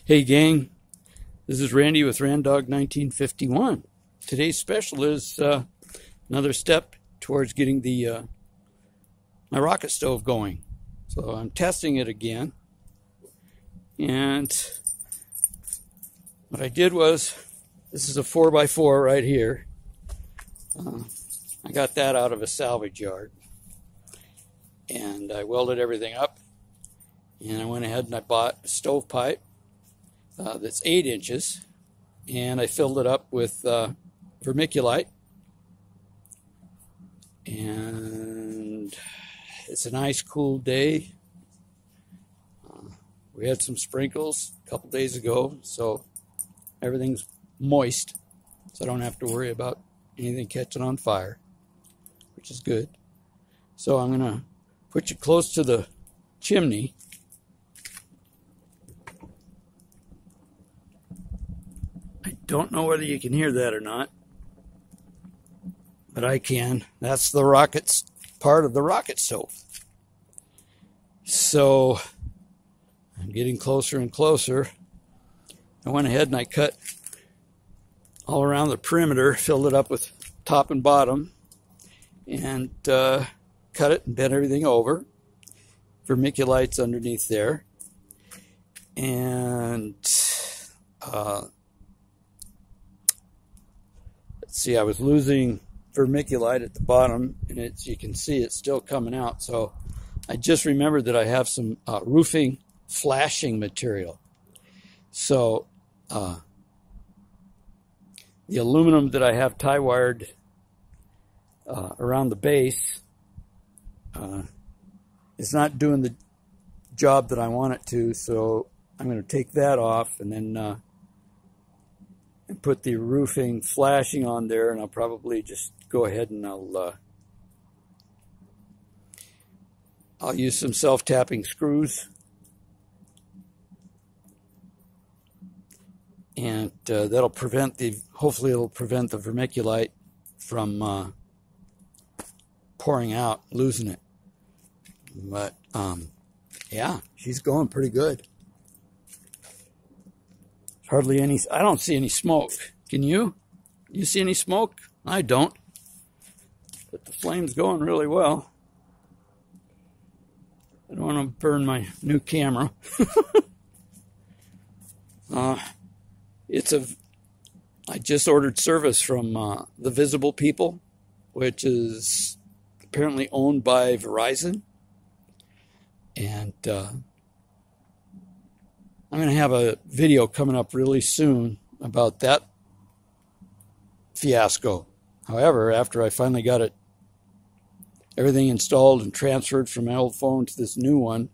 Hey gang, this is Randy with Randog1951. Today's special is another step towards getting the my rocket stove going. So I'm testing it again, and what I did was, this is a 4x4 right here. I got that out of a salvage yard, and I welded everything up, and I went ahead and I bought a stovepipe that's 8 inches, and I filled it up with vermiculite, and it's a nice cool day. We had some sprinkles a couple days ago, so everything's moist, so I don't have to worry about anything catching on fire, which is good. So I'm going to put you close to the chimney. I don't know whether you can hear that or not, but I can. That's the rockets part of the rocket stove. So I'm getting closer and closer. I went ahead and I cut all around the perimeter, filled it up with top and bottom, and cut it and bent everything over. Vermiculite's underneath there. And see, I was losing vermiculite at the bottom, and you can see it's still coming out. So I just remembered that I have some roofing flashing material. So the aluminum that I have tie wired around the base is not doing the job that I want it to. So I'm going to take that off and then and put the roofing flashing on there, and I'll probably just go ahead and I'll use some self-tapping screws, and that'll prevent hopefully it'll prevent the vermiculite from pouring out, losing it. But yeah, she's going pretty good. Hardly any, I don't see any smoke. Can you? You see any smoke? I don't. But the flame's going really well. I don't want to burn my new camera. I just ordered service from the Visible People, which is apparently owned by Verizon. And I'm going to have a video coming up really soon about that fiasco. However, after I finally got everything installed and transferred from my old phone to this new one,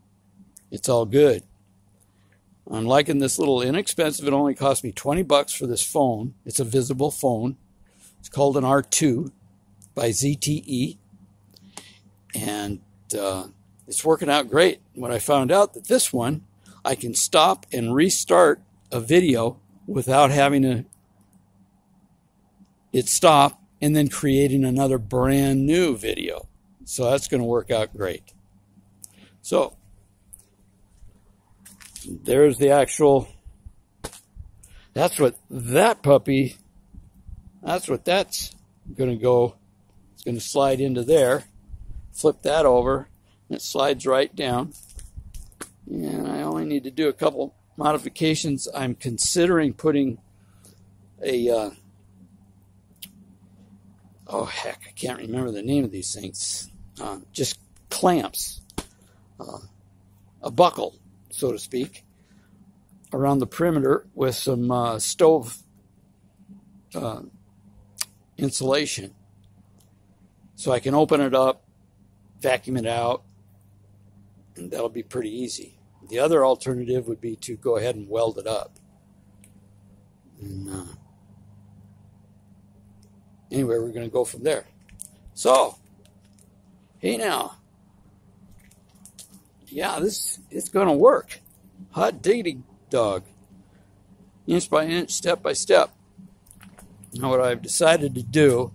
it's all good. I'm liking this little inexpensive. It only cost me 20 bucks for this phone. It's a Visible phone. It's called an R2 by ZTE. And it's working out great. When I found out that this one, I can stop and restart a video without having it stop and then creating another brand new video. So that's going to work out great. So there's the actual, that's what that puppy, that's what that's going to go. It's going to slide into there. Flip that over, and it slides right down. And I only need to do a couple modifications. I'm considering putting a, oh heck, I can't remember the name of these things. Just clamps, a buckle, so to speak, around the perimeter with some stove insulation. So I can open it up, vacuum it out, and that'll be pretty easy. The other alternative would be to go ahead and weld it up. And anyway, we're going to go from there. So, hey now. Yeah, it's going to work. Hot diggity dog. Inch by inch, step by step. Now what I've decided to do,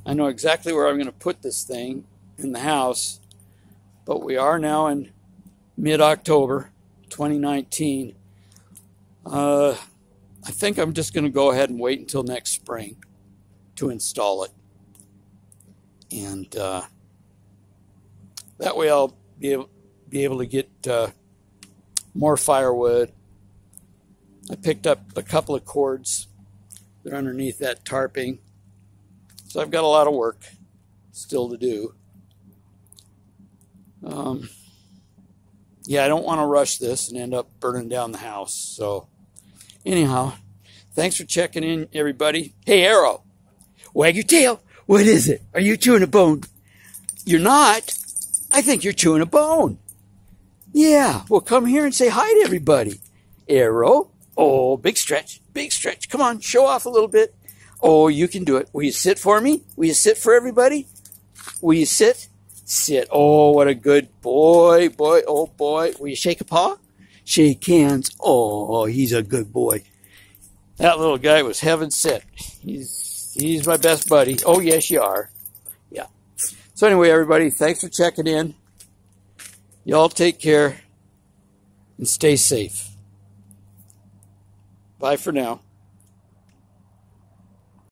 I know exactly where I'm going to put this thing in the house, but we are now in mid-October 2019. I think I'm just going to go ahead and wait until next spring to install it. And that way I'll be able to get more firewood. I picked up a couple of cords. They're underneath that tarping. So I've got a lot of work still to do. Yeah, I don't want to rush this and end up burning down the house. So anyhow, thanks for checking in, everybody. Hey, Arrow, wag your tail. What is it? Are you chewing a bone? You're not. I think you're chewing a bone. Yeah, well, come here and say hi to everybody. Arrow. Oh, big stretch, big stretch. Come on, show off a little bit. Oh, you can do it. Will you sit for me? Will you sit for everybody? Will you sit? Sit. Oh, what a good boy. Boy, oh boy. Will you shake a paw? Shake hands. Oh, he's a good boy. That little guy was heaven sent. He's my best buddy. Oh, yes, you are. Yeah. So anyway, everybody, thanks for checking in. Y'all take care and stay safe. Bye for now.